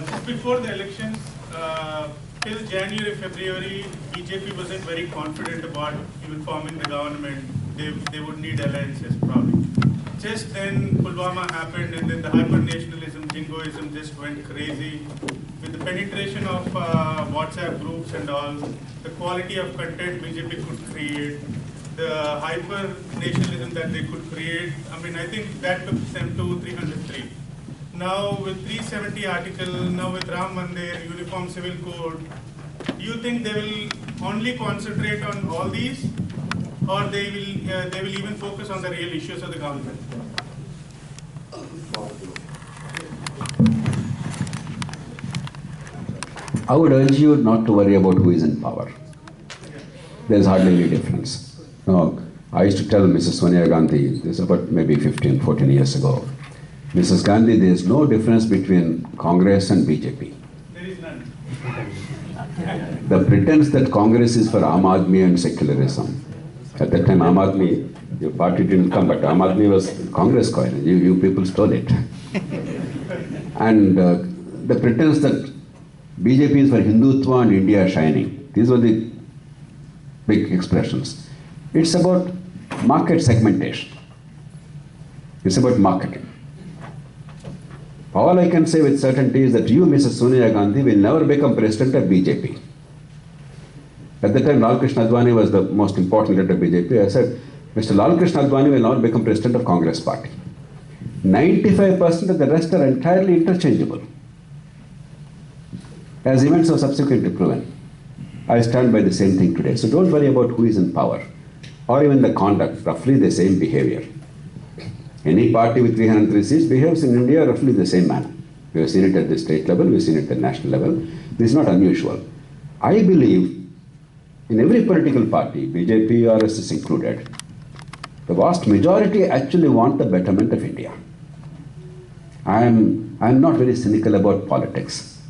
Just before the elections, till January, February, BJP wasn't very confident about even forming the government. They would need alliances probably. Just then Pulwama happened, and then the hyper-nationalism, jingoism just went crazy. With the penetration of WhatsApp groups and all, the quality of content BJP could create, the hyper-nationalism that they could create, I mean, I think that took them to 303. Now with 370 article, now with Ram Mandir, Uniform Civil Code, do you think they will only concentrate on all these, or they will even focus on the real issues of the government? I would urge you not to worry about who is in power. There's hardly any difference. No, I used to tell Mrs. Sonia Gandhi, this is about maybe 15, 14 years ago, Mrs. Gandhi, there is no difference between Congress and BJP. There is none. The pretense that Congress is for Aam Aadmi and secularism. At that time, Aam Aadmi, your party didn't come, but Aam Aadmi was Congress coin. You people stole it. And the pretense that BJP is for Hindutva and India shining. These were the big expressions. It's about market segmentation. It's about marketing. All I can say with certainty is that you, Mrs. Sonia Gandhi, will never become president of BJP. At the time, Lal Krishna Advani was the most important leader of BJP. I said, Mr. Lal Krishna Advani will never become president of Congress party. 95% of the rest are entirely interchangeable. As events have subsequently proven, I stand by the same thing today. So don't worry about who is in power, or even the conduct, roughly the same behavior. Any party with 303 seats behaves in India roughly the same manner. We have seen it at the state level, we have seen it at the national level. This is not unusual. I believe in every political party, BJP, RSS included, the vast majority actually want the betterment of India. I am not very cynical about politics.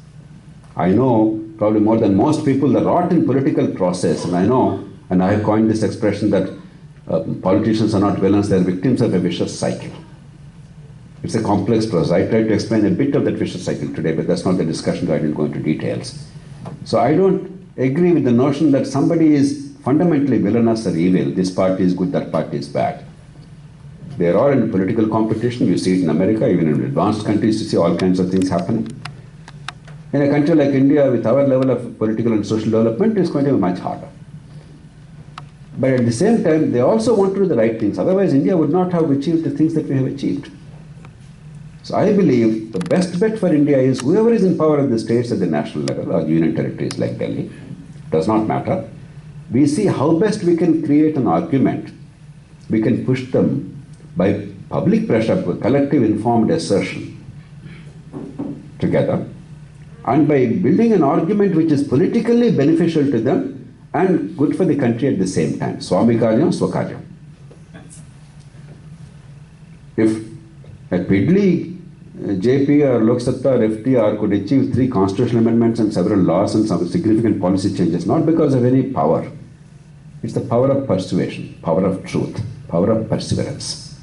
I know probably more than most people the rot in political process, and I know, and I have coined this expression that politicians are not villains, they are victims of a vicious cycle. It's a complex process. I tried to explain a bit of that vicious cycle today, but that's not the discussion, so I didn't go into details. So I don't agree with the notion that somebody is fundamentally villainous or evil. This party is good, that party is bad. They are all in political competition. You see it in America, even in advanced countries, you see all kinds of things happening. In a country like India, with our level of political and social development, it's going to be much harder. But at the same time, they also want to do the right things. Otherwise, India would not have achieved the things that we have achieved. So I believe the best bet for India is whoever is in power at the states at the national level or union territories like Delhi, does not matter. We see how best we can create an argument. We can push them by public pressure, collective informed assertion together, and by building an argument which is politically beneficial to them and good for the country at the same time. Swami Karyam, Swakaryam. If a piddly JP or Loksatta or FDR could achieve 3 constitutional amendments and several laws and some significant policy changes, not because of any power, it's the power of persuasion, power of truth, power of perseverance.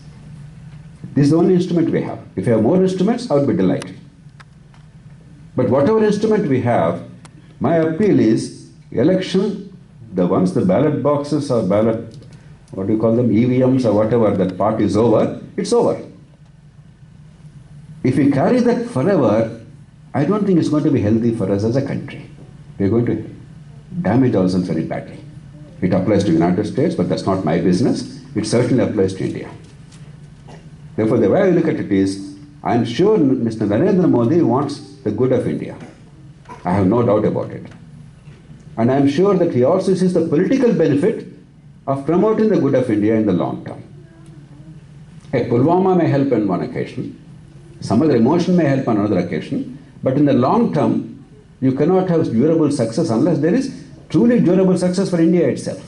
This is the only instrument we have. If we have more instruments, I would be delighted. But whatever instrument we have, my appeal is election, the ballot boxes or ballot, what do you call them, EVMs or whatever, that part is over, it's over. If we carry that forever, I don't think it's going to be healthy for us as a country. We're going to damage ourselves very badly. It applies to the United States, but that's not my business. It certainly applies to India. Therefore, the way I look at it is, I'm sure Mr. Narendra Modi wants the good of India. I have no doubt about it. And I'm sure that he also sees the political benefit of promoting the good of India in the long term. A Pulwama may help on one occasion, some other emotion may help on another occasion, but in the long term, you cannot have durable success unless there is truly durable success for India itself.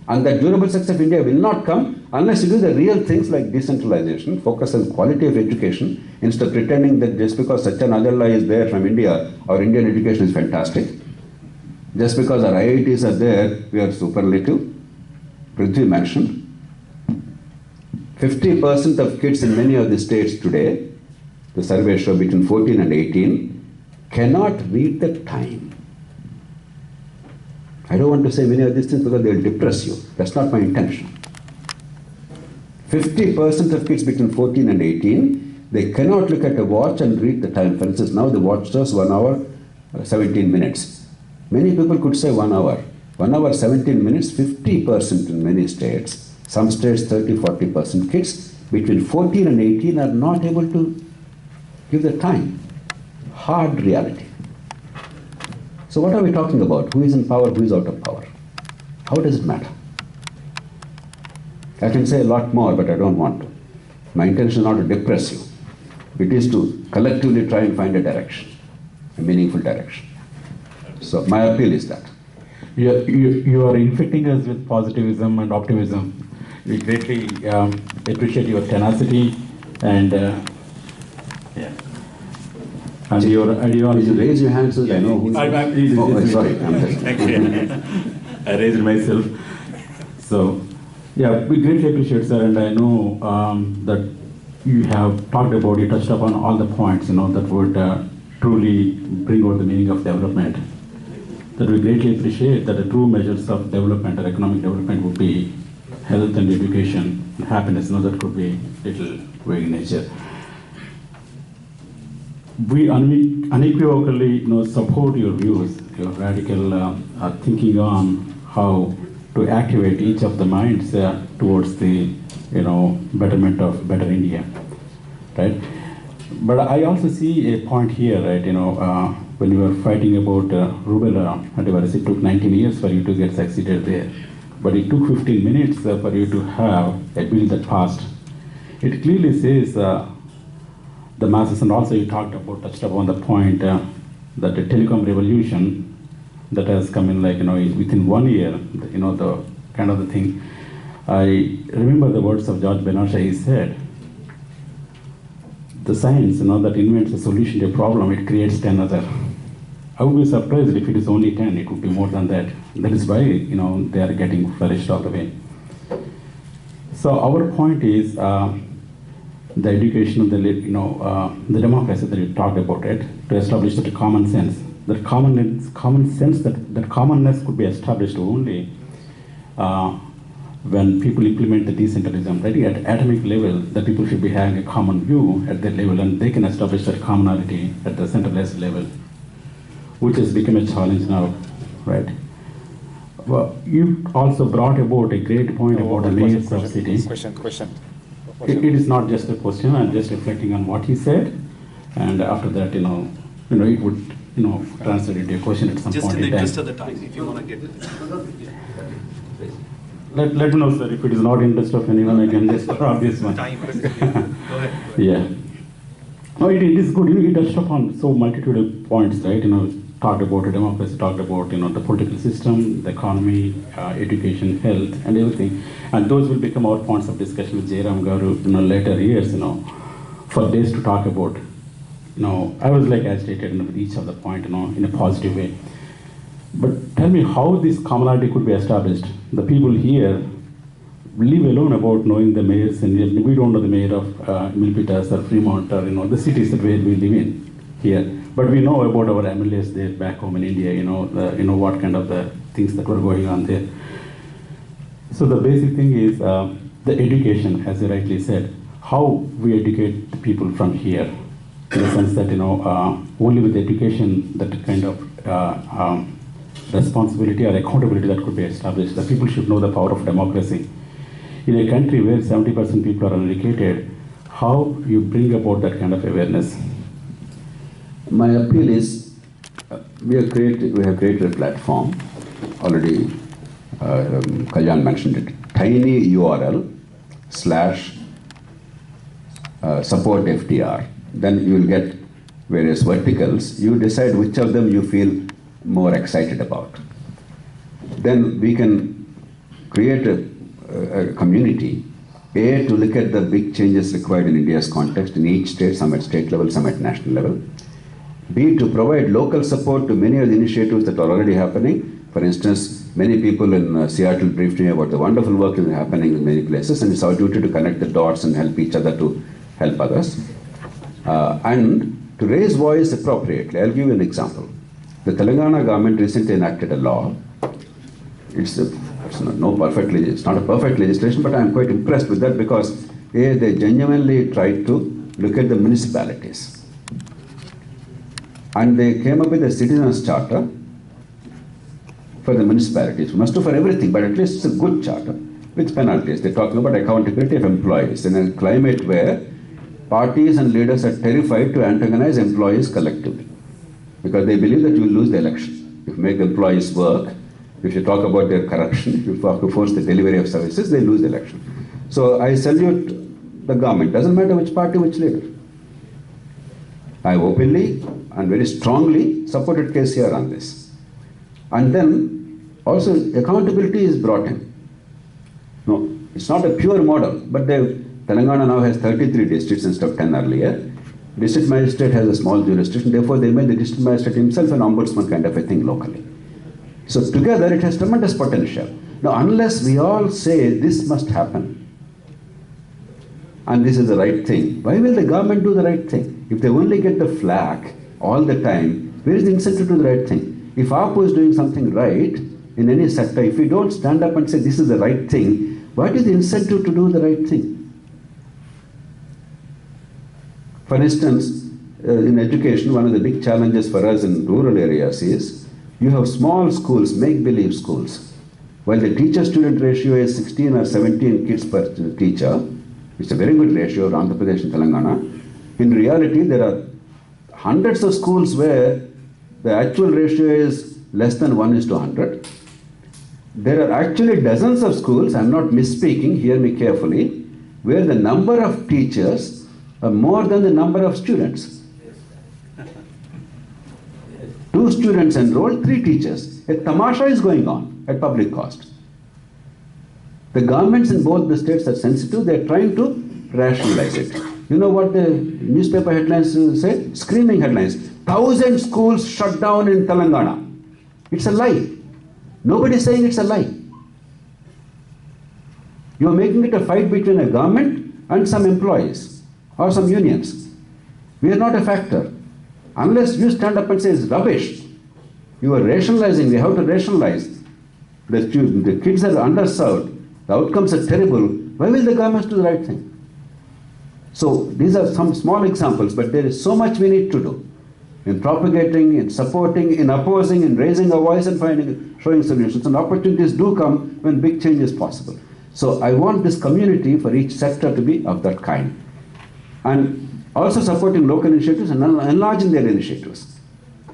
And that durable success of India will not come unless you do the real things like decentralization, focus on quality of education, instead of pretending that just because Satya Nadella is there from India, our Indian education is fantastic. Just because our IITs are there, we are superlative. Prithvi mentioned, 50% of kids in many of the states today, the surveys show between 14 and 18, cannot read the time. I don't want to say many of these things because they will depress you. That's not my intention. 50% of kids between 14 and 18, they cannot look at a watch and read the time. For instance, now the watch shows 1 hour, 17 minutes. Many people could say 1 hour. 1 hour, 17 minutes, 50% in many states. Some states, 30, 40% kids between 14 and 18 are not able to give the time. Hard reality. So what are we talking about? Who is in power, who is out of power? How does it matter? I can say a lot more, but I don't want to. My intention is not to depress you. It is to collectively try and find a direction, a meaningful direction. So my appeal is that. You are infecting us with positivism and optimism. We greatly appreciate your tenacity and and your ideology. Please raise your hands so that I know who. Sorry. I raised myself. So, yeah, we greatly appreciate, sir, and I know that you have talked about, you touched upon all the points, that would truly bring out the meaning of development. That we greatly appreciate that the true measures of development or economic development would be health and education and happiness. That could be little vague in nature. We unequivocally support your views, your radical thinking on how to activate each of the minds towards the betterment of better India, right? But I also see a point here, right? When you were fighting about rubella antivirus, it took 19 years for you to get succeeded there. But it took 15 minutes for you to have a bill that passed. It clearly says the masses, and also you touched upon the point that the telecom revolution that has come in within 1 year, the kind of the thing. I remember the words of George Bernard Shaw. He said, the science that invents a solution to a problem, it creates 10 other. I would be surprised if it is only 10, it would be more than that. That is why, they are getting flourished all the way. So our point is the education of the democracy that you talked about it, to establish that common sense. That commonness could be established only when people implement the decentralism, right? At atomic level, the people should be having a common view at their level, and they can establish that commonality at the centralized level, which has become a challenge now, right? Well, you also brought about a great point about the mayors of cities. Question. It is not just a question. I'm just reflecting on what he said, and after that, it would, translate into a question at some Just point in the in time. interest of the time, if you want to get it. Let me know, sir. If it is not interest of anyone, I can just drop this one. Time. Go ahead. Yeah. No, it is good. You touched upon so multitude of points, right? Talked about the democracy, talked about the political system, the economy, education, health, and everything. And those will become our points of discussion with Jairam Garu later years, for days to talk about. I was agitated with each of the point, in a positive way. But tell me how this commonality could be established. The people here live alone about knowing the mayors, and we don't know the mayor of Milpitas or Fremont or the cities where we live in here. But we know about our MLAs there back home in India. What kind of the things that were going on there. So the basic thing is the education, as you rightly said, how we educate the people from here, in the sense that only with education that kind of responsibility or accountability that could be established. The people should know the power of democracy. In a country where 70% people are uneducated, how you bring about that kind of awareness? My appeal is, we have created a platform, already Kalyan mentioned it, tiny URL / support FDR. Then you will get various verticals. You decide which of them you feel more excited about. Then we can create a community, A, to look at the big changes required in India's context in each state, some at state level, some at national level. B, to provide local support to many of the initiatives that are already happening. For instance, many people in Seattle briefed me about the wonderful work that is happening in many places, and it's our duty to connect the dots and help each other to help others. And to raise voice appropriately. I'll give you an example. The Telangana government recently enacted a law. It's not a perfect legislation, but I'm quite impressed with that because they genuinely tried to look at the municipalities. And they came up with a citizens' charter for the municipalities. We must do for everything, but at least it's a good charter with penalties. They're talking about accountability of employees in a climate where parties and leaders are terrified to antagonize employees collectively because they believe that you will lose the election. If you make the employees work, if you talk about their corruption, if you have to force the delivery of services, they lose the election. So I salute the government. Doesn't matter which party, which leader. I openly and very strongly supported KCR on this. And then also accountability is brought in. No, it's not a pure model, but Telangana now has 33 districts instead of 10 earlier. District magistrate has a small jurisdiction, therefore they made the district magistrate himself an ombudsman kind of a thing locally. So together it has tremendous potential. Now unless we all say this must happen and this is the right thing, why will the government do the right thing? If they only get the flack all the time, where is the incentive to do the right thing? If APO is doing something right in any sector, if we don't stand up and say this is the right thing, what is the incentive to do the right thing? For instance, in education, one of the big challenges for us in rural areas is you have small schools, make-believe schools. While the teacher-student ratio is 16 or 17 kids per teacher, it's a very good ratio in Andhra Pradesh and Telangana. In reality, there are hundreds of schools where the actual ratio is less than 1:100. There are actually dozens of schools, I'm not misspeaking, hear me carefully, where the number of teachers are more than the number of students. 2 students enrolled, 3 teachers. A tamasha is going on at public cost. The governments in both the states are sensitive, they're trying to rationalize it. You know what the newspaper headlines say? Screaming headlines. 1,000 schools shut down in Telangana. It's a lie. Nobody's saying it's a lie. You're making it a fight between a government and some employees or some unions. We are not a factor. Unless you stand up and say it's rubbish, you are rationalizing. We have to rationalize. The kids are underserved. The outcomes are terrible. Why will the government do the right thing? So these are some small examples, but there is so much we need to do in propagating, in supporting, in opposing, in raising a voice and showing solutions. And opportunities do come when big change is possible. So I want this community for each sector to be of that kind. And also supporting local initiatives and enlarging their initiatives.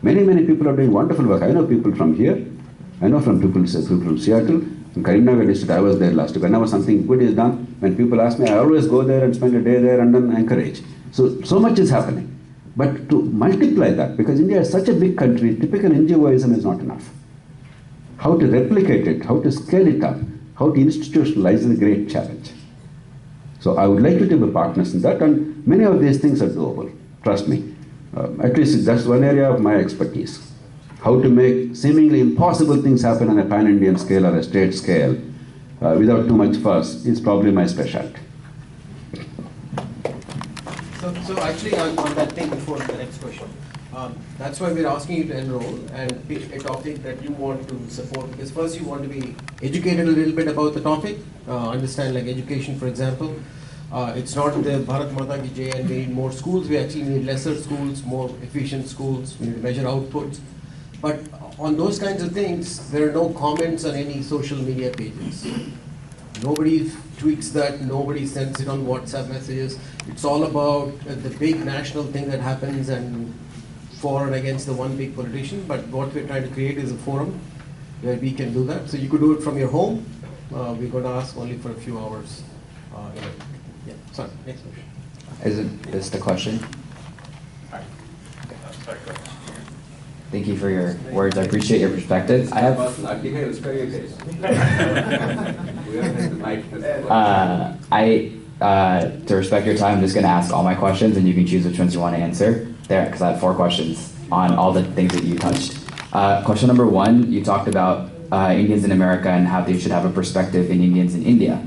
Many people are doing wonderful work. I know people from here. I know from people from Seattle. In Karimnagar district, I was there last week. Whenever something good is done, when people ask me, I always go there and spend a day there and then encourage. So much is happening. But to multiply that, because India is such a big country, typical NGOism is not enough. How to replicate it, how to scale it up, how to institutionalize is a great challenge. So I would like you to be partners in that, and many of these things are doable. Trust me. At least that's one area of my expertise. How to make seemingly impossible things happen on a pan-Indian scale or a state scale without too much fuss is probably my specialty. So actually on that thing before the next question, that's why we're asking you to enroll and pick a topic that you want to support, because first you want to be educated a little bit about the topic, understand like education for example. It's not the Bharat Mata Ki Jai and we need more schools, we actually need lesser schools, more efficient schools, we need to measure outputs. But on those kinds of things, there are no comments on any social media pages. Nobody tweets that, nobody sends it on WhatsApp messages. It's all about the big national thing that happens and for and against the one big politician. But what we're trying to create is a forum where we can do that. So you could do it from your home. We're going to ask only for a few hours. Yeah, sorry, next question. Is this the question? Sorry, go ahead. Thank you for your words. I appreciate your perspective. I have. To respect your time, I'm just going to ask all my questions, and you can choose which ones you want to answer. There, because I have 4 questions on all the things that you touched. Question number 1: you talked about Indians in America and how they should have a perspective in Indians in India.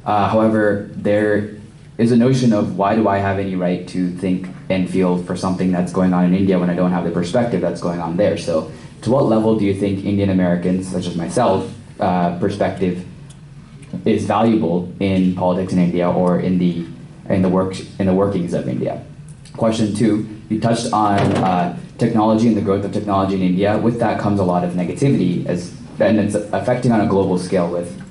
However, there is a notion of why do I have any right to think and feel for something that's going on in India when I don't have the perspective that's going on there. So to what level do you think Indian Americans, such as myself, perspective is valuable in politics in India or in the workings of India? Question 2, you touched on technology and the growth of technology in India. With that comes a lot of negativity, and it's affecting on a global scale with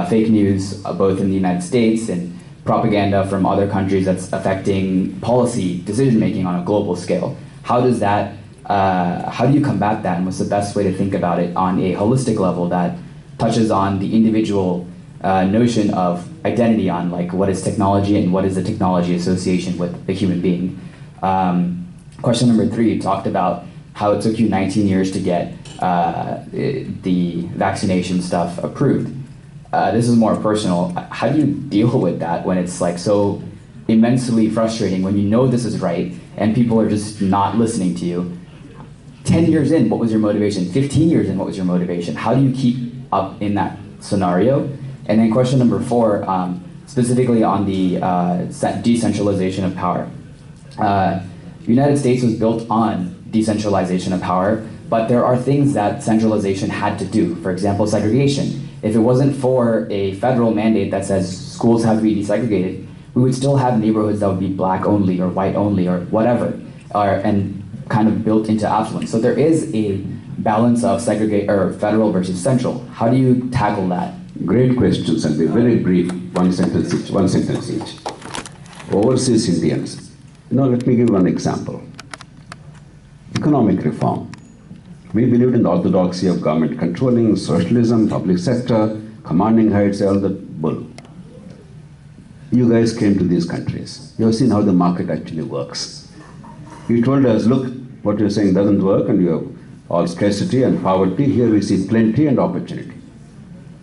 fake news, both in the United States and propaganda from other countries that's affecting policy decision making on a global scale. How do you combat that, and what's the best way to think about it on a holistic level that touches on the individual notion of identity, on like what is technology and what is the technology association with the human being? Question number 3, you talked about how it took you 19 years to get the vaccination stuff approved. This is more personal. How do you deal with that when it's like so immensely frustrating when you know this is right and people are just not listening to you? 10 years in, what was your motivation? 15 years in, what was your motivation? How do you keep up in that scenario? And then question number 4, specifically on the decentralization of power. United States was built on decentralization of power, but there are things that centralization had to do. For example, segregation. If it wasn't for a federal mandate that says schools have to be desegregated, we would still have neighborhoods that would be black only or white only or whatever, and kind of built into affluence. So there is a balance of federal versus central. How do you tackle that? Great questions, and be very brief, one sentence each. Overseas Indians. Let me give one example. Economic reform. We believed in the orthodoxy of government controlling, socialism, public sector, commanding heights, all the bull. You guys came to these countries. You have seen how the market actually works. You told us, look, what you're saying doesn't work, and you have all scarcity and poverty. Here we see plenty and opportunity.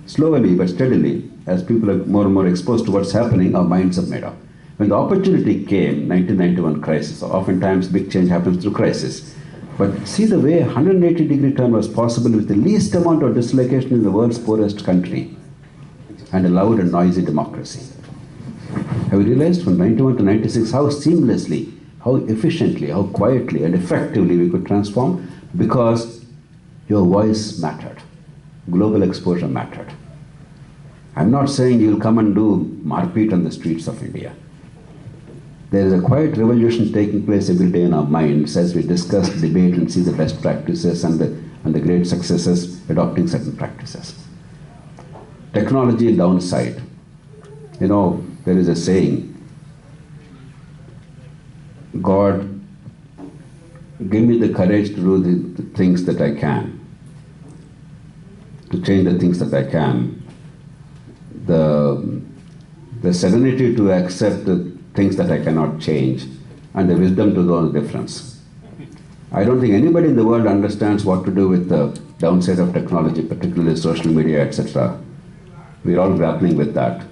Slowly but steadily, as people are more and more exposed to what's happening, our minds are made up. When the opportunity came, 1991 crisis, oftentimes big change happens through crisis. But see the way 180-degree turn was possible with the least amount of dislocation in the world's poorest country and a loud and noisy democracy. Have you realized from 91 to 96 how seamlessly, how efficiently, how quietly and effectively we could transform? Because your voice mattered. Global exposure mattered. I'm not saying you'll come and do marpeat on the streets of India. There is a quiet revolution taking place every day in our minds as we discuss, debate, and see the best practices and the great successes adopting certain practices. Technology downside. There is a saying, God, give me the courage to do the things that I can, to change the things that I can, the serenity to accept the things that I cannot change, and the wisdom to know the difference. I don't think anybody in the world understands what to do with the downside of technology, particularly social media, etc. We're all grappling with that.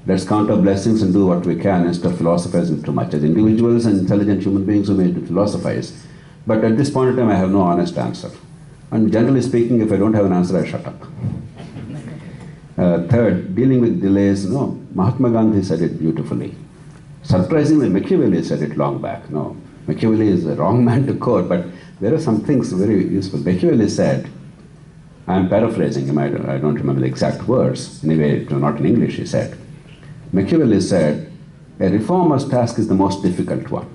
Let's count our blessings and do what we can instead of philosophizing too much. As individuals and intelligent human beings, we may philosophize. But at this point in time, I have no honest answer. And generally speaking, if I don't have an answer, I shut up. Third, dealing with delays. Mahatma Gandhi said it beautifully. Surprisingly, Machiavelli said it long back. Machiavelli is the wrong man to quote, but there are some things very useful. Machiavelli said, I'm paraphrasing him, I don't remember the exact words. Anyway, not in English, he said. Machiavelli said, a reformer's task is the most difficult one.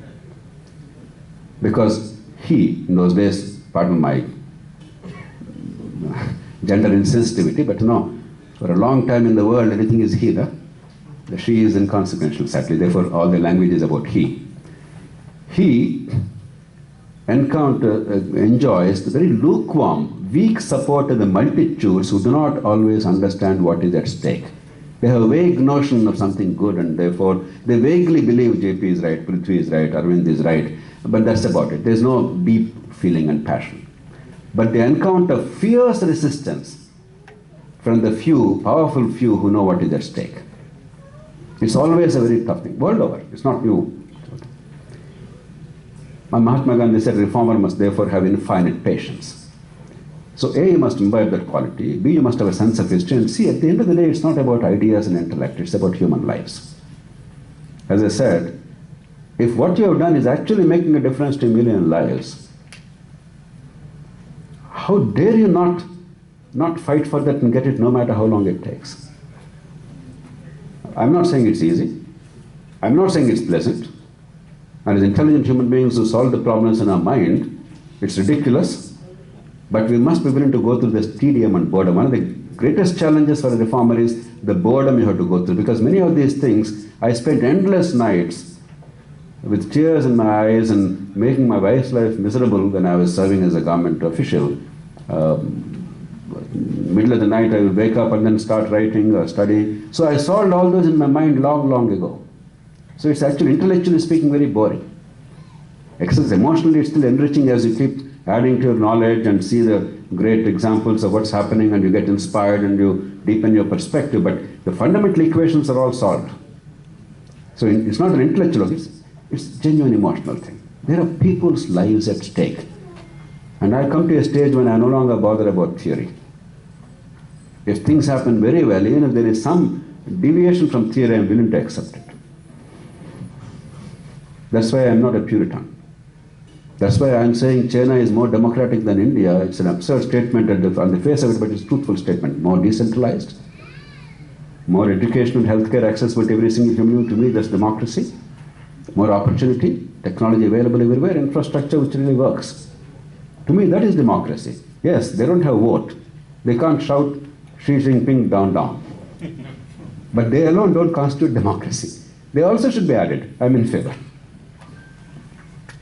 Because he, in those days, pardon my gender insensitivity, but for a long time in the world, everything is he. The she is inconsequential, sadly. Therefore, all the language is about he. He enjoys the very lukewarm, weak support of the multitudes who do not always understand what is at stake. They have a vague notion of something good, and therefore they vaguely believe JP is right, Prithvi is right, Arvind is right, but that's about it. There's no deep feeling and passion. But they encounter fierce resistance from the few, powerful few who know what is at stake. It's always a very tough thing, world over. It's not new. Mahatma Gandhi said, reformer must therefore have infinite patience. So A, you must imbibe that quality. B, you must have a sense of history. And C, at the end of the day, it's not about ideas and intellect. It's about human lives. As I said, if what you have done is actually making a difference to a million lives, how dare you not fight for that and get it no matter how long it takes? I'm not saying it's easy. I'm not saying it's pleasant. And as intelligent human beings who solve the problems in our mind, it's ridiculous. But we must be willing to go through this tedium and boredom. One of the greatest challenges for a reformer is the boredom you have to go through. Because many of these things, I spent endless nights with tears in my eyes and making my wife's life miserable when I was serving as a government official. Middle of the night I would wake up and then start writing or study. So I solved all those in my mind long, long ago. So it's actually, intellectually speaking, very boring. Except emotionally it's still enriching as you keep adding to your knowledge and see the great examples of what's happening and you get inspired and you deepen your perspective. But the fundamental equations are all solved. So it's not an intellectual, it's a genuine emotional thing. There are people's lives at stake. And I come to a stage when I no longer bother about theory. If things happen very well, even if there is some deviation from theory, I am willing to accept it. That's why I am not a Puritan. That's why I am saying China is more democratic than India. It's an absurd statement on the face of it, but it's a truthful statement. More decentralized, more education and healthcare accessible to every single human being. To me, that's democracy. More opportunity, technology available everywhere, infrastructure which really works. To me, that is democracy. Yes, they don't have a vote. They can't shout Xi Jinping down, down. But they alone don't constitute democracy. They also should be added. I'm in favor.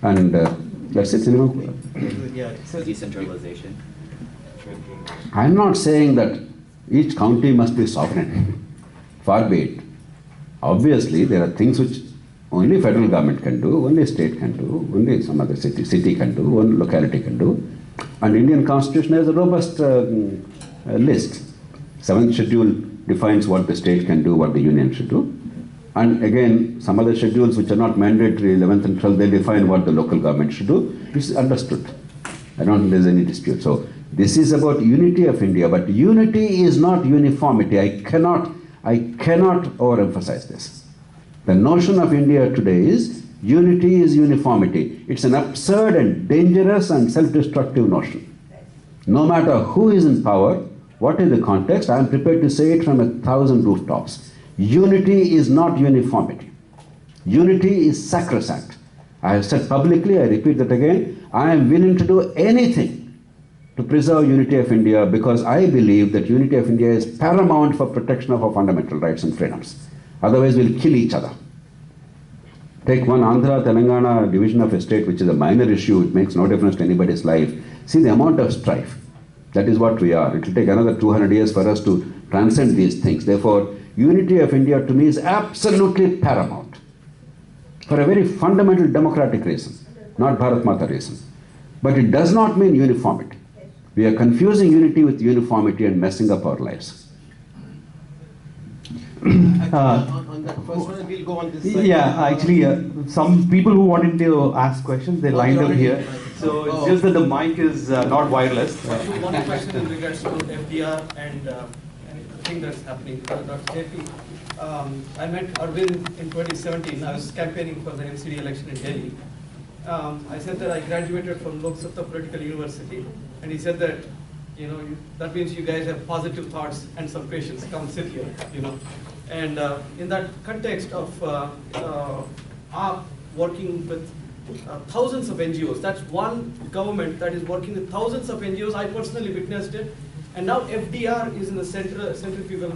And that's it. Yeah. So decentralization. I'm not saying that each county must be sovereign. Far be it. Obviously, there are things which only federal government can do, only state can do, only some other city can do, one locality can do. And Indian Constitution has a robust list. 7th schedule defines what the state can do, what the union should do. And again, some other schedules which are not mandatory, 11th and 12th, they define what the local government should do. This is understood. I don't think there's any dispute. So this is about unity of India, but unity is not uniformity. I cannot overemphasize this. The notion of India today is unity is uniformity. It's an absurd and dangerous and self-destructive notion. No matter who is in power, what is the context, I am prepared to say it from 1,000 rooftops. Unity is not uniformity. Unity is sacrosanct. I have said publicly, I repeat that again, I am willing to do anything to preserve unity of India because I believe that unity of India is paramount for protection of our fundamental rights and freedoms. Otherwise, we'll kill each other. Take one Andhra, Telangana division of a state, which is a minor issue, it makes no difference to anybody's life. See the amount of strife. That is what we are. It will take another 200 years for us to transcend these things. Therefore, unity of India to me is absolutely paramount. For a very fundamental democratic reason, not Bharat Mata reason. But it does not mean uniformity. We are confusing unity with uniformity and messing up our lives. On that first one, we'll go on this side. Yeah, actually, some people who wanted to ask questions, they lined up here. So it's just that the mic is not wireless. One question in regards to FDR and the thing that's happening. Dr. JP, I met Arvind in 2017. I was campaigning for the MCD election in Delhi. I said that I graduated from Loksatta Political University, and he said that, that means you guys have positive thoughts and some patience. Come sit here, And in that context of working with thousands of NGOs, that's one government that is working with thousands of NGOs. I personally witnessed it. And now FDR is in the centrifugal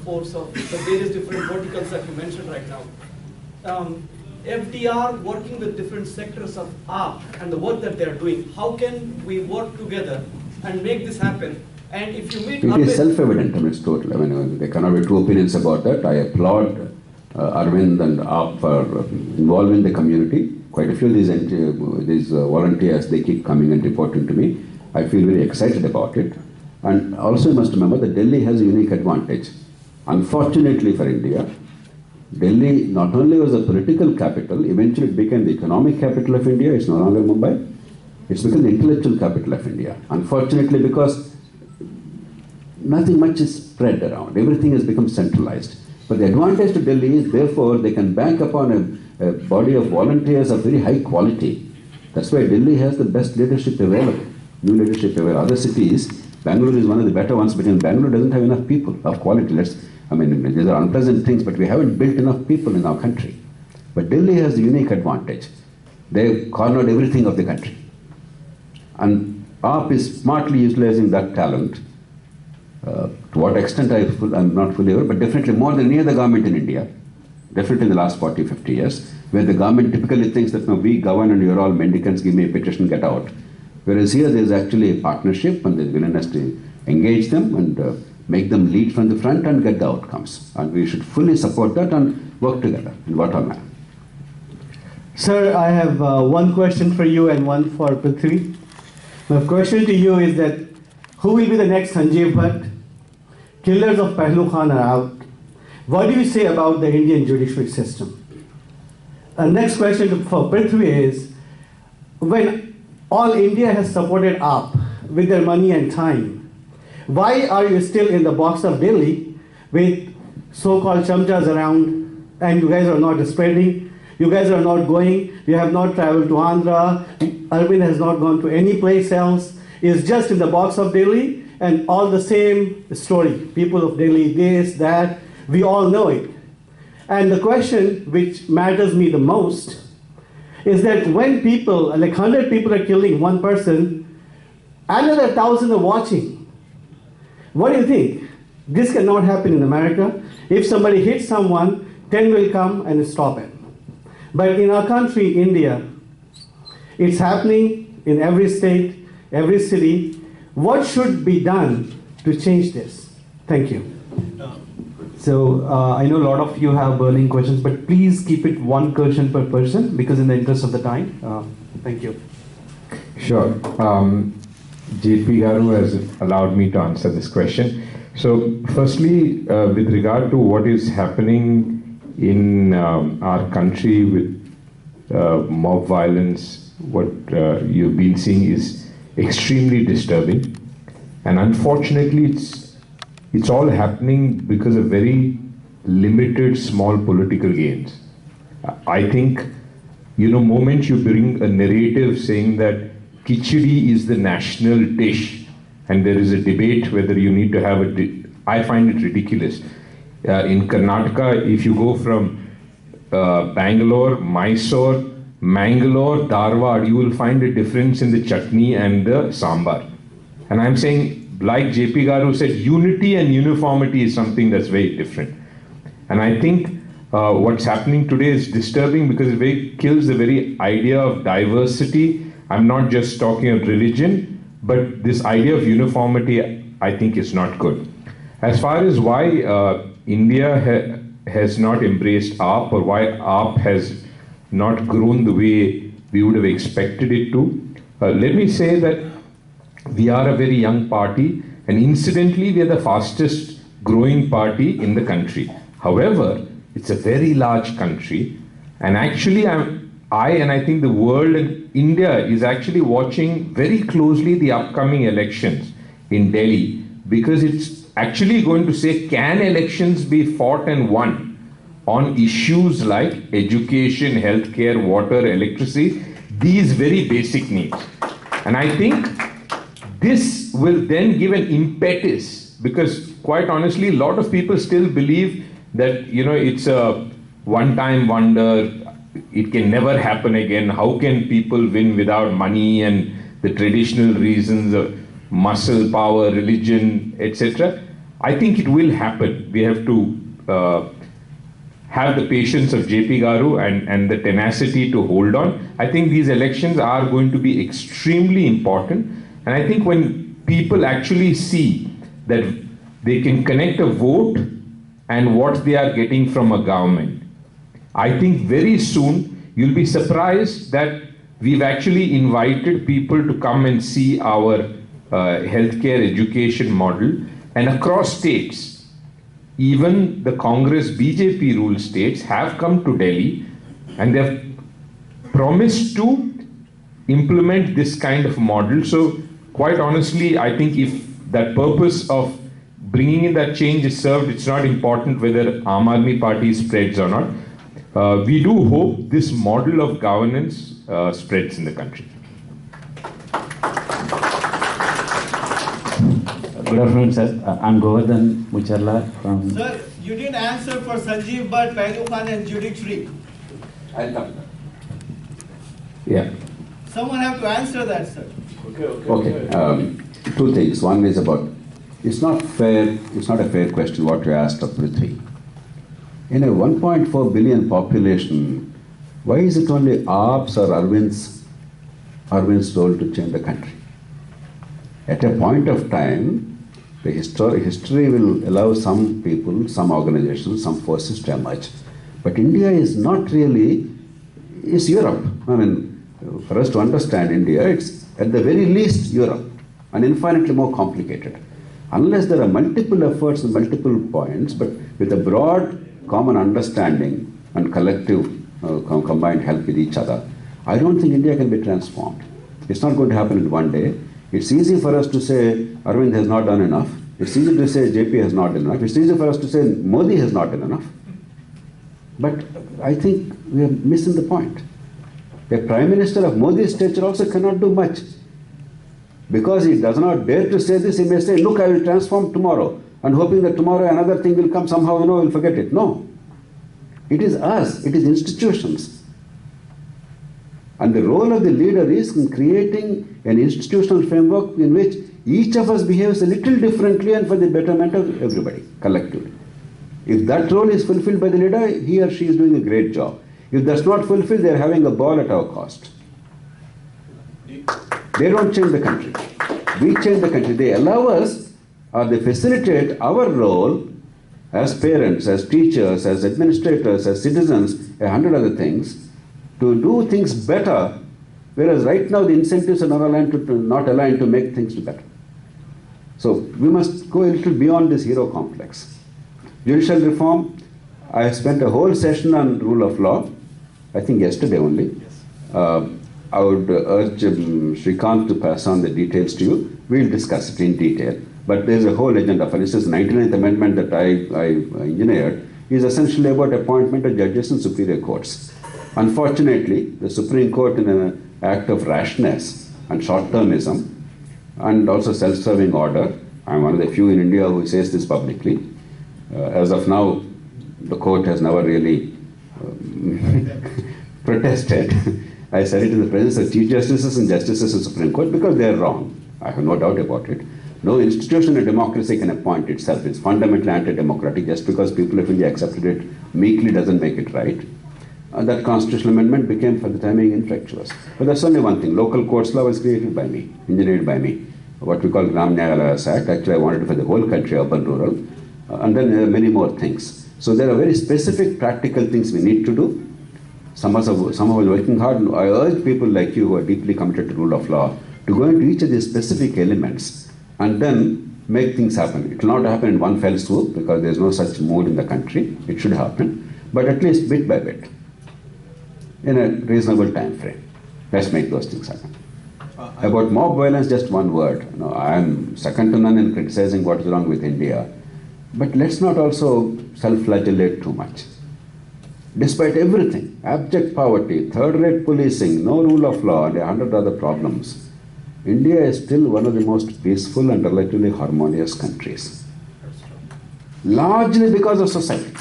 force of the various different verticals that you mentioned right now. FDR working with different sectors of art and the work that they are doing. How can we work together and make this happen? And if you meet it is self-evident. It's total. There cannot be two opinions about that. I applaud Arvind and AAP for involving the community. Quite a few of these volunteers, they keep coming and reporting to me. I feel very excited about it. And also you must remember that Delhi has a unique advantage. Unfortunately for India, Delhi not only was a political capital, eventually it became the economic capital of India. It's no longer Mumbai. It's become the intellectual capital of India. Unfortunately, because nothing much is spread around. Everything has become centralized. But the advantage to Delhi is, therefore, they can bank upon a body of volunteers of very high quality. That's why Delhi has the best leadership available, new leadership available. Other cities, Bangalore is one of the better ones, but Bangalore doesn't have enough people of quality. These are unpleasant things, but we haven't built enough people in our country. But Delhi has the unique advantage. They've cornered everything of the country. And AAP is smartly utilizing that talent. To what extent I'm not fully aware, but definitely more than any other government in India, definitely in the last 40, 50 years, where the government typically thinks that no, we govern and you're all mendicants, give me a petition, get out. Whereas here there's actually a partnership and there's willingness to engage them and make them lead from the front and get the outcomes. And we should fully support that and work together in whatever manner. Sir, I have one question for you and one for Prithvi. My question to you is that who will be the next Sanjeev Bhatt? Killers of Pehlu Khan are out. What do you say about the Indian judiciary system? Next question for Prithvi is, when all India has supported AAP with their money and time, why are you still in the box of Delhi with so-called chamchas around and you guys are not spreading? You guys are not going, you have not traveled to Andhra, Arvind has not gone to any place else, is just in the box of Delhi and all the same story. People of Delhi, this, that, we all know it. And the question which matters me the most is that when people, like 100 people are killing one person, another 1,000 are watching. What do you think? This cannot happen in America. If somebody hits someone, 10 will come and stop it. But in our country, India, it's happening in every state, every city. What should be done to change this? Thank you. So I know a lot of you have burning questions, but please keep it one question per person because in the interest of the time. Thank you. Sure. JP Garu has allowed me to answer this question. So firstly, with regard to what is happening in our country with mob violence, what you've been seeing is extremely disturbing. And unfortunately, it's all happening because of very limited small political gains. I think, moment you bring a narrative saying that khichdi is the national dish and there is a debate whether you need to have I find it ridiculous. In Karnataka, if you go from Bangalore, Mysore, Mangalore, Dharwad, you will find a difference in the chutney and the sambar. And I'm saying, like JP Garu said, unity and uniformity is something that's very different. And I think what's happening today is disturbing because it kills the very idea of diversity. I'm not just talking of religion, but this idea of uniformity, I think, is not good. As far as why India has not embraced AAP or why AAP has not grown the way we would have expected it to, let me say that we are a very young party, and incidentally, we are the fastest growing party in the country. However, it's a very large country, and actually, I think the world and India is actually watching very closely the upcoming elections in Delhi, because it's actually going to say, can elections be fought and won on issues like education, healthcare, water, electricity, these very basic needs. And I think this will then give an impetus, because quite honestly, a lot of people still believe that, it's a one-time wonder, it can never happen again. How can people win without money and the traditional reasons of muscle power, religion, etc.? I think it will happen. We have to have the patience of JP Garu and the tenacity to hold on. I think these elections are going to be extremely important. And I think when people actually see that they can connect a vote and what they are getting from a government, I think very soon you'll be surprised that we've actually invited people to come and see our healthcare education model. And across states, even the Congress BJP ruled states have come to Delhi and they've promised to implement this kind of model. So quite honestly, I think if that purpose of bringing in that change is served. It's not important whether Aam Aadmi Party spreads or not. We do hope this model of governance spreads in the country. Good afternoon, sir. I'm Govardhan Mucharla from... Sir, you didn't answer for Sanjeev Bhatt, Pehlu Khan and judiciary. I'll come. Yeah. Someone have to answer that, sir. Okay. Two things. One is about, it's not fair, it's not a fair question what you asked of Prithvi. In a 1.4 billion population, why is it only AAP's or Arvind's role to change the country? At a point of time, the history will allow some people, some organizations, some forces to emerge. But India is not really, it's Europe. I mean, for us to understand India, it's at the very least Europe, and infinitely more complicated. Unless there are multiple efforts and multiple points, but with a broad common understanding and collective combined help with each other, I don't think India can be transformed. It's not going to happen in one day. It's easy for us to say Arvind has not done enough. It's easy to say JP has not done enough. It's easy for us to say Modi has not done enough. But I think we are missing the point. A Prime Minister of Modi's stature also cannot do much. Because he does not dare to say this, he may say, look, I will transform tomorrow, and hoping that tomorrow another thing will come, somehow, we'll forget it. No. It is us, it is institutions. And the role of the leader is in creating an institutional framework in which each of us behaves a little differently and for the betterment of everybody, collectively. If that role is fulfilled by the leader, he or she is doing a great job. If that's not fulfilled, they are having a ball at our cost. They don't change the country. We change the country. They allow us, or they facilitate our role as parents, as teachers, as administrators, as citizens, 100 other things, to do things better, whereas right now the incentives are not aligned to make things better. So we must go a little beyond this hero complex. Judicial reform, I spent a whole session on rule of law, I think yesterday only. I would urge Srikanth to pass on the details to you. We'll discuss it in detail. But there's a whole agenda. For instance, the 99th Amendment that I engineered is essentially about appointment of judges in superior courts. Unfortunately, the Supreme Court, in an act of rashness and short-termism, and also self-serving order, I'm one of the few in India who says this publicly. As of now, the court has never really protested. I said it in the presence of Chief Justices and Justices of the Supreme Court because they are wrong. I have no doubt about it. No institution in democracy can appoint itself. It's fundamentally anti-democratic. Just because people of India accepted it meekly doesn't make it right. That constitutional amendment became, for the time being, infructuous. But that's only one thing. Local courts law was created by me, engineered by me. What we call Gram Nyayalayas Act. Actually, I wanted it for the whole country, urban, rural. And then there are many more things. So there are very specific practical things we need to do. Some of us are working hard. I urge people like you who are deeply committed to rule of law to go into each of these specific elements and then make things happen. It will not happen in one fell swoop because there is no such mood in the country. It should happen, but at least bit by bit, in a reasonable time frame. Let's make those things happen. About mob violence, just one word. I am second to none in criticizing what is wrong with India, but let's not also self-flagellate too much. Despite everything, abject poverty, third-rate policing, no rule of law, and 100 other problems, India is still one of the most peaceful and relatively harmonious countries. Largely because of society.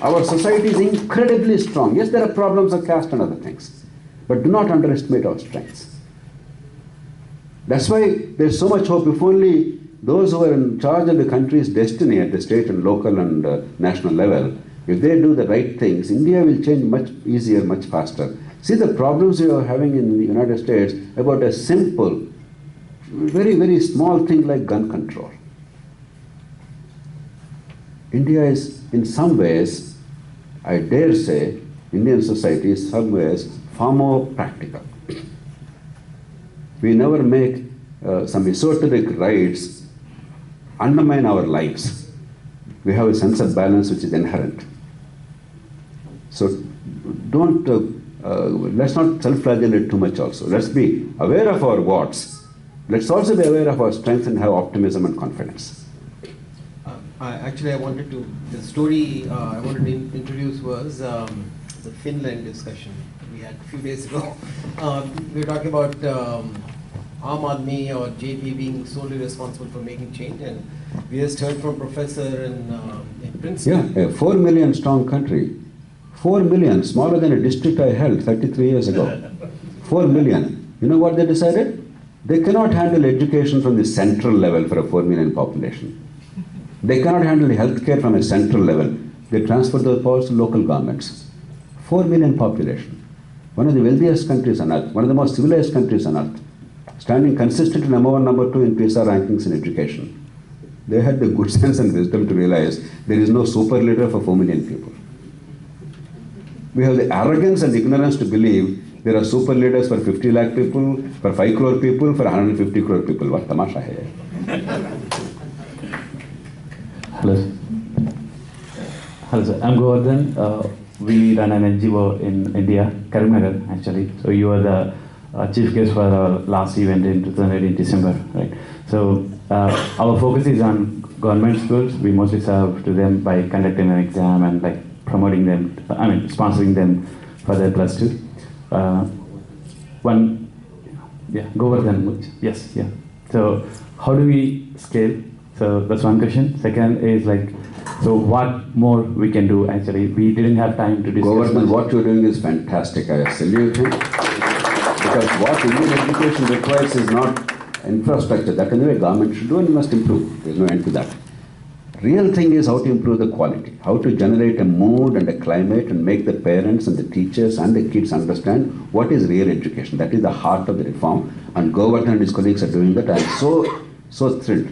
Our society is incredibly strong. Yes, there are problems of caste and other things, but do not underestimate our strengths. That's why there's so much hope. If only those who are in charge of the country's destiny at the state and local and national level, if they do the right things, India will change much easier, much faster. See the problems you are having in the United States about a simple, very, very small thing like gun control. India is, in some ways, I dare say, Indian society is in some ways far more practical. We never make some esoteric rights undermine our lives. We have a sense of balance which is inherent. So let's not self-flagellate too much also. Let's be aware of our warts. Let's also be aware of our strengths and have optimism and confidence. Actually, I wanted to, the story I wanted to introduce was the Finland discussion we had a few days ago. We were talking about Aam Aadmi or JP being solely responsible for making change, and we just heard from Professor in Princeton. Yeah, a 4 million strong country. 4 million, smaller than a district I held 33 years ago. 4 million. You know what they decided? They cannot handle education from the central level for a 4 million population. They cannot handle healthcare from a central level. They transfer those powers to local governments. 4 million population. One of the wealthiest countries on earth, one of the most civilized countries on earth, standing consistently number 1, number 2 in PISA rankings in education. They had the good sense and wisdom to realize there is no super leader for 4 million people. We have the arrogance and ignorance to believe there are super leaders for 50 lakh people, for 5 crore people, for 150 crore people. What tamasha hai? Hello. Hello, sir. I'm Govardhan. We run an NGO in India, Karimnagar, actually. So you were the chief guest for our last event in 2018 December, right? So our focus is on government schools. We mostly serve to them by conducting an exam and like promoting them, sponsoring them for their +2. Govardhan, yes, yeah. So how do we scale? So that's one question. Second is like, so what more we can do actually? We didn't have time to discuss. Govardhan, what you're doing is fantastic. I salute you. Because what Indian education requires is not infrastructure. That anyway government should do and must improve. There's no end to that. Real thing is how to improve the quality, how to generate a mood and a climate and make the parents and the teachers and the kids understand what is real education. That is the heart of the reform. And Govardhan and his colleagues are doing that. I'm so thrilled.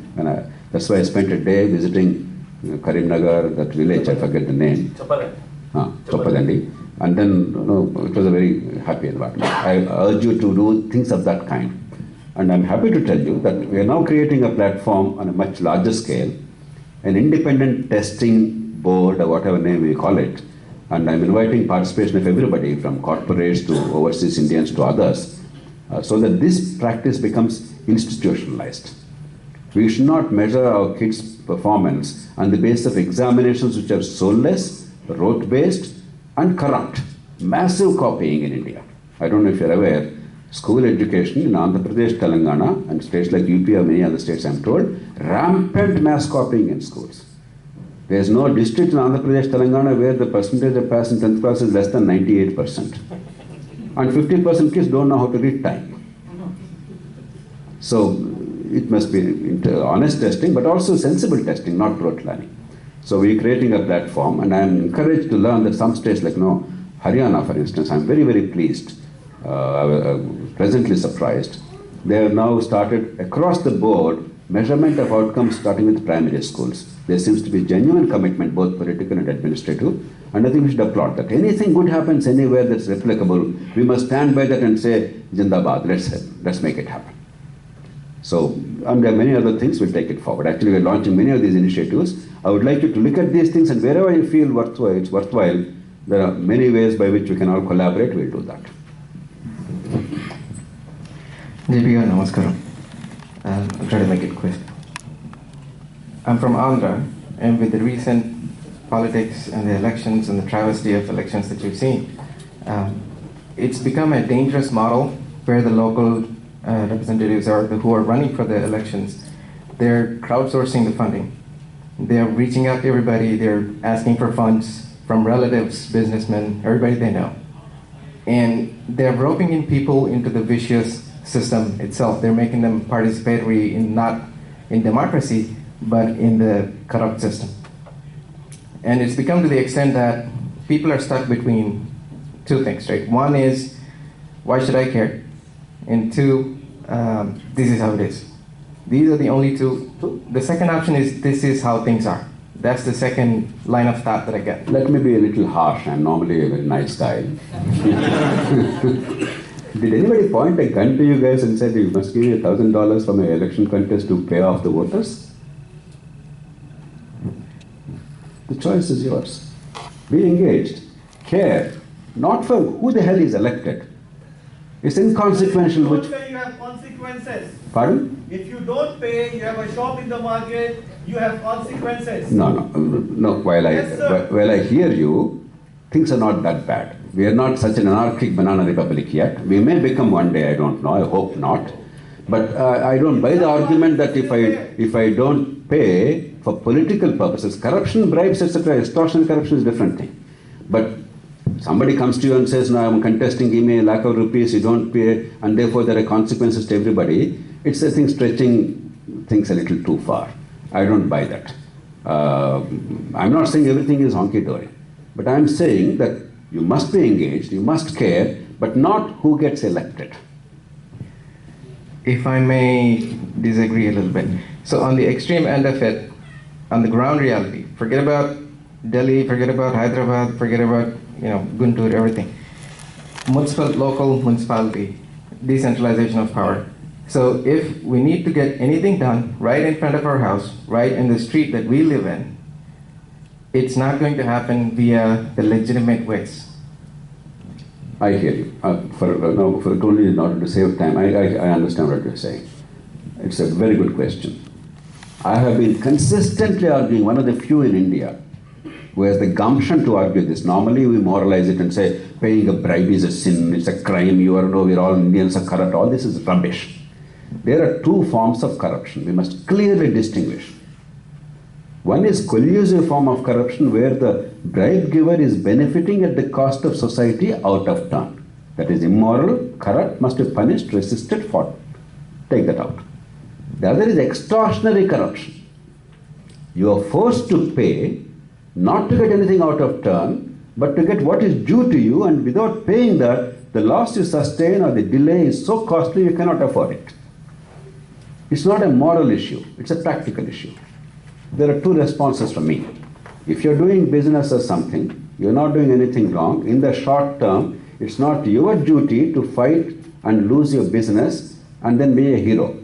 That's why I spent a day visiting Karimnagar, that village, I forget the name. Choppadandi. And then it was a very happy environment. I urge you to do things of that kind. And I'm happy to tell you that we are now creating a platform on a much larger scale, an independent testing board or whatever name we call it. And I'm inviting participation of everybody from corporates to overseas Indians to others, so that this practice becomes institutionalized. We should not measure our kids' performance on the basis of examinations which are soulless, rote-based, and corrupt. Massive copying in India. I don't know if you're aware, school education in Andhra Pradesh, Telangana, and states like UP or many other states, I'm told, rampant mass copying in schools. There's no district in Andhra Pradesh, Telangana where the percentage of pass in 10th class is less than 98%. And 50% kids don't know how to read time. So it must be honest testing, but also sensible testing, not rote learning. So we're creating a platform, and I'm encouraged to learn that some states like Haryana, for instance, I'm very, very pleased, pleasantly surprised. They have now started across the board measurement of outcomes starting with primary schools. There seems to be genuine commitment, both political and administrative, and I think we should applaud that. Anything good happens anywhere that's replicable, we must stand by that and say, Jindabad, let's make it happen. So, and there are many other things, we'll take it forward. Actually, we're launching many of these initiatives. I would like you to look at these things, and wherever you feel it's worthwhile, there are many ways by which we can all collaborate, we'll do that. JP, namaskaram. I'll try to make it quick. I'm from Andhra, and with the recent politics and the elections and the travesty of elections that you've seen, it's become a dangerous model where the local representatives who are running for the elections, they're crowdsourcing the funding. They're reaching out to everybody, they're asking for funds from relatives, businessmen, everybody they know. And they're roping in people into the vicious system itself. They're making them participatory not in democracy, but in the corrupt system. And it's become to the extent that people are stuck between two things, right? One is, why should I care? And two, this is how it is. These are the only two. The second option is, this is how things are. That's the second line of thought that I get. Let me be a little harsh. I'm normally a very nice guy. Did anybody point a gun to you guys and said, you must give me $1,000 from an election contest to pay off the voters? The choice is yours. Be engaged. Care. Not for who the hell is elected. It's inconsequential. Don't say you have consequences. Pardon? If you don't pay, you have a shop in the market, you have consequences. No. While Yes, sir. I hear you, things are not that bad. We are not such an anarchic banana republic yet. We may become one day. I don't know. I hope not. But I don't buy the argument that if I don't pay for political purposes, corruption, bribes, etc., extortion, corruption is a different thing. But somebody comes to you and says, no, I'm contesting, give me lakh of rupees, you don't pay, and therefore there are consequences to everybody. It's, I think, stretching things a little too far. I don't buy that. I'm not saying everything is honky-dory, but I'm saying that you must be engaged, you must care, but not who gets elected. If I may disagree a little bit. So on the extreme end of it, on the ground reality, forget about Delhi, forget about Hyderabad, forget about Guntur, everything. Local municipality, decentralization of power. So if we need to get anything done right in front of our house, right in the street that we live in, it's not going to happen via the legitimate ways. I hear you. For only in order to save time, I understand what you're saying. It's a very good question. I have been consistently arguing, one of the few in India who has the gumption to argue this. Normally we moralize it and say paying a bribe is a sin, it's a crime, we're all Indians are corrupt, all this is rubbish. There are two forms of corruption we must clearly distinguish. One is collusive form of corruption where the bribe giver is benefiting at the cost of society out of turn. That is immoral, corrupt, must be punished, resisted, fought. Take that out. The other is extortionary corruption. You are forced to pay, not to get anything out of turn, but to get what is due to you, and without paying that, the loss you sustain or the delay is so costly you cannot afford it. It's not a moral issue, it's a practical issue. There are two responses from me. If you're doing business or something, you're not doing anything wrong, in the short term, it's not your duty to fight and lose your business and then be a hero.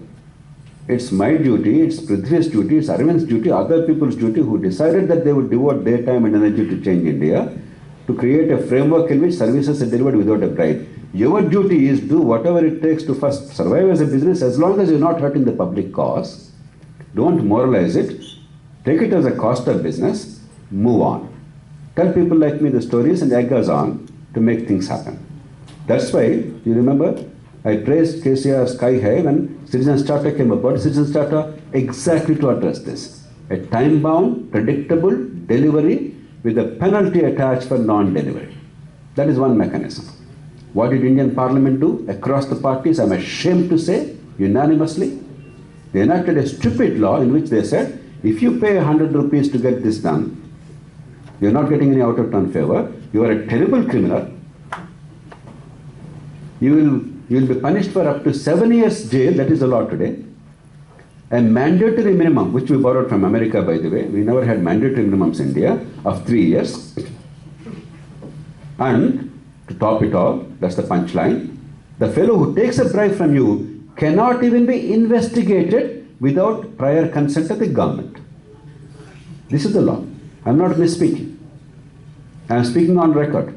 It's my duty, it's Prithvi's duty, it's Arvind's duty, other people's duty who decided that they would devote their time and energy to change India, to create a framework in which services are delivered without a bribe. Your duty is do whatever it takes to first survive as a business, as long as you're not hurting the public cause. Don't moralize it. Take it as a cost of business, move on. Tell people like me the stories and egg us on to make things happen. That's why, you remember, I praised KCR sky high when Citizens Charter came up. What is Citizens Charter? Exactly to address this. A time-bound, predictable delivery with a penalty attached for non-delivery. That is one mechanism. What did Indian Parliament do? Across the parties, I'm ashamed to say, unanimously, they enacted a stupid law in which they said, if you pay 100 rupees to get this done, you're not getting any out-of-turn favor, you are a terrible criminal, you will be punished for up to 7 years jail, that is the law today, a mandatory minimum, which we borrowed from America, by the way, we never had mandatory minimums in India, of 3 years, and to top it all, that's the punchline, the fellow who takes a bribe from you cannot even be investigated without prior consent of the government. This is the law. I'm not misspeaking. I'm speaking on record.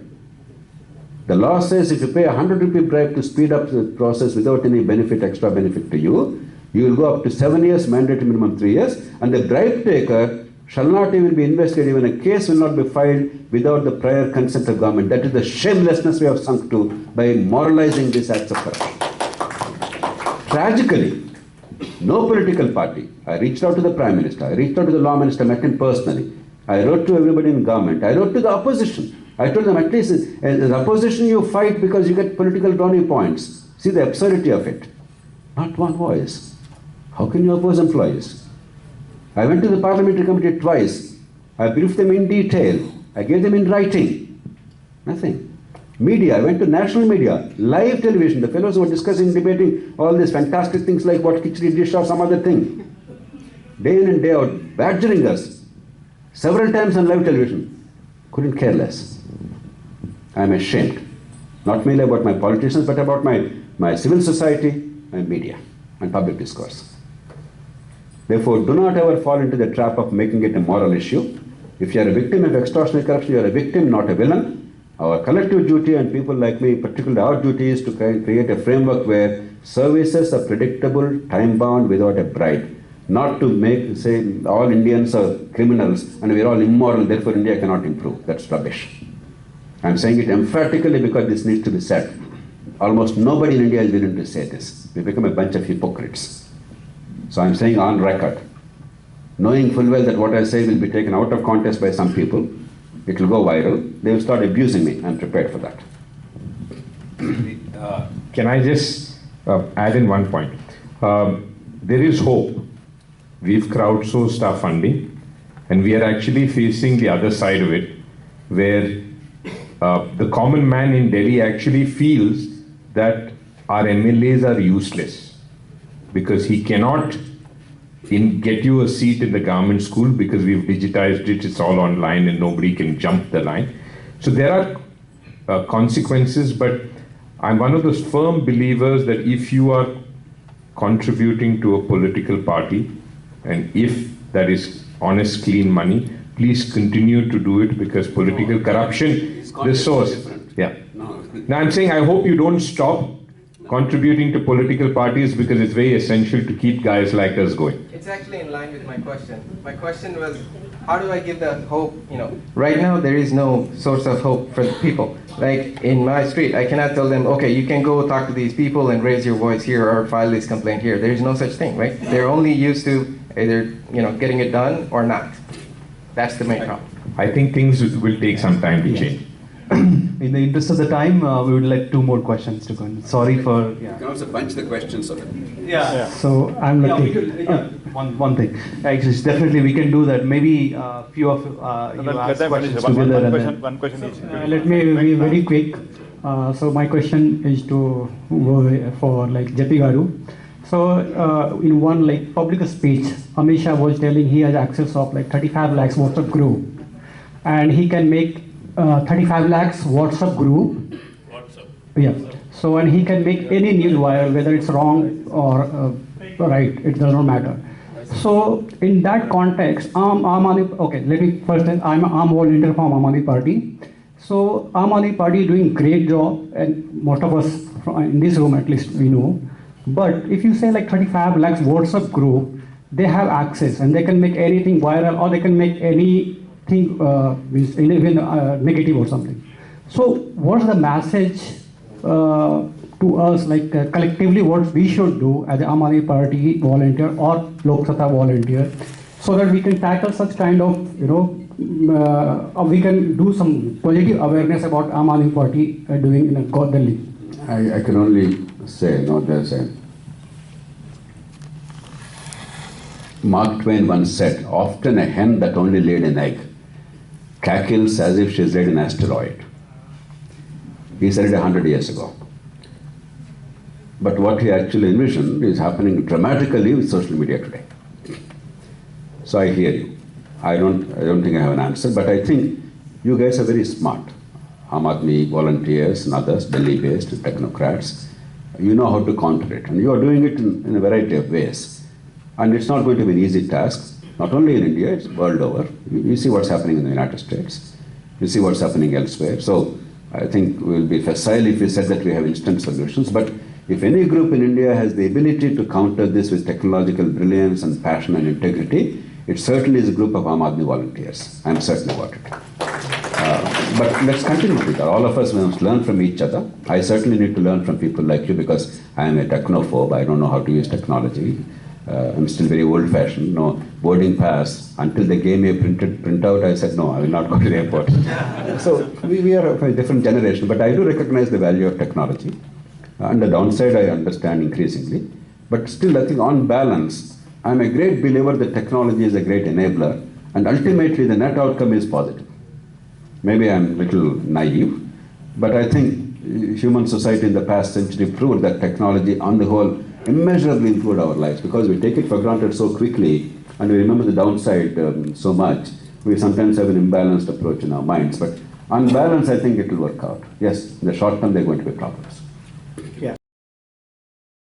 The law says if you pay 100 rupee bribe to speed up the process without any benefit, extra benefit to you, you will go up to 7 years, mandatory minimum 3 years, and the bribe taker shall not even be investigated, even a case will not be filed without the prior consent of government. That is the shamelessness we have sunk to by moralizing these acts of corruption. Tragically, no political party, I reached out to the Prime Minister, I reached out to the Law Minister, met him personally, I wrote to everybody in government, I wrote to the opposition. I told them, at least as opposition you fight because you get political brownie points. See the absurdity of it. Not one voice. How can you oppose employees? I went to the parliamentary committee twice. I briefed them in detail. I gave them in writing. Nothing. Media, I went to national media, live television. The fellows who were discussing, debating all these fantastic things like what khichdi dish or some other thing. Day in and day out, badgering us. Several times on live television. Couldn't care less. I am ashamed. Not merely about my politicians, but about my civil society, my media, and public discourse. Therefore, do not ever fall into the trap of making it a moral issue. If you are a victim of extortionate corruption, you are a victim, not a villain. Our collective duty, and people like me, particularly our duty, is to create a framework where services are predictable, time-bound, without a bribe. Not to make, say, all Indians are criminals and we're all immoral, therefore India cannot improve. That's rubbish. I'm saying it emphatically because this needs to be said. Almost nobody in India is willing to say this. We become a bunch of hypocrites. So I'm saying on record, knowing full well that what I say will be taken out of context by some people, it will go viral, they will start abusing me. I'm prepared for that. Can I just add in one point? There is hope. We've crowdsourced our funding, and we are actually facing the other side of it, where the common man in Delhi actually feels that our MLAs are useless because he cannot get you a seat in the government school because we've digitized it, it's all online and nobody can jump the line. So there are consequences, but I'm one of those firm believers that if you are contributing to a political party, and if that is honest, clean money, please continue to do it because political corruption, the source. Yeah. Now I'm saying I hope you don't stop contributing to political parties because it's very essential to keep guys like us going. It's actually in line with my question. My question was, how do I give the hope? Right now there is no source of hope for the people. Like in my street, I cannot tell them, okay, you can go talk to these people and raise your voice here or file this complaint here. There is no such thing, right? They're only used to either getting it done or not. That's the main problem. I think things will take some time to change. In the interest of the time, we would like 2 more questions to go in. Sorry for... You can also bunch the questions of it. Yeah. So I'm looking... One thing. Actually, definitely we can do that. Maybe a few of you ask questions together. One question each. Let me be very quick. So my question is to for JP Garu. So in one public speech, Amit Shah was telling he has access of 35 lakhs WhatsApp group, and he can make 35 lakhs WhatsApp group. WhatsApp. Yeah. So and he can make any news viral, whether it's wrong or right. It does not matter. So in that context, okay, let me first say I'm volunteer from Aam Aadmi Party. So Aam Aadmi Party doing great job, and most of us in this room at least we know. But if you say 35 lakhs WhatsApp group, they have access and they can make anything viral or they can make anything even negative or something. So what's the message to us, collectively, what we should do as the Aam Aadmi Party volunteer or Loksatta volunteer, so that we can tackle such kind of, we can do some positive awareness about Aam Aadmi Party doing in Delhi. I can only say, there's a... Mark Twain once said, often a hen that only laid an egg cackles as if she's laid an asteroid. He said it 100 years ago. But what he actually envisioned is happening dramatically with social media today. So I hear you. I don't think I have an answer, but I think you guys are very smart. Aam Aadmi volunteers and others, Delhi-based technocrats, you know how to counter it. And you are doing it in a variety of ways. And it's not going to be an easy task, not only in India, it's world over. You see what's happening in the United States. You see what's happening elsewhere. So I think we'll be facile if we said that we have instant solutions. But if any group in India has the ability to counter this with technological brilliance and passion and integrity, it certainly is a group of Aam Aadmi volunteers. I'm certain about it. But let's continue with that. All of us must learn from each other. I certainly need to learn from people like you because I am a technophobe. I don't know how to use technology. I'm still very old-fashioned. No boarding pass. Until they gave me a printout, I said, no, I will not go to the airport. So we are of a different generation. But I do recognize the value of technology. And the downside I understand increasingly. But still, I think on balance, I'm a great believer that technology is a great enabler. And ultimately, the net outcome is positive. Maybe I'm a little naive, but I think human society in the past century proved that technology on the whole immeasurably improved our lives because we take it for granted so quickly and we remember the downside so much. We sometimes have an imbalanced approach in our minds, but on balance I think it will work out. Yes, in the short term there are going to be problems.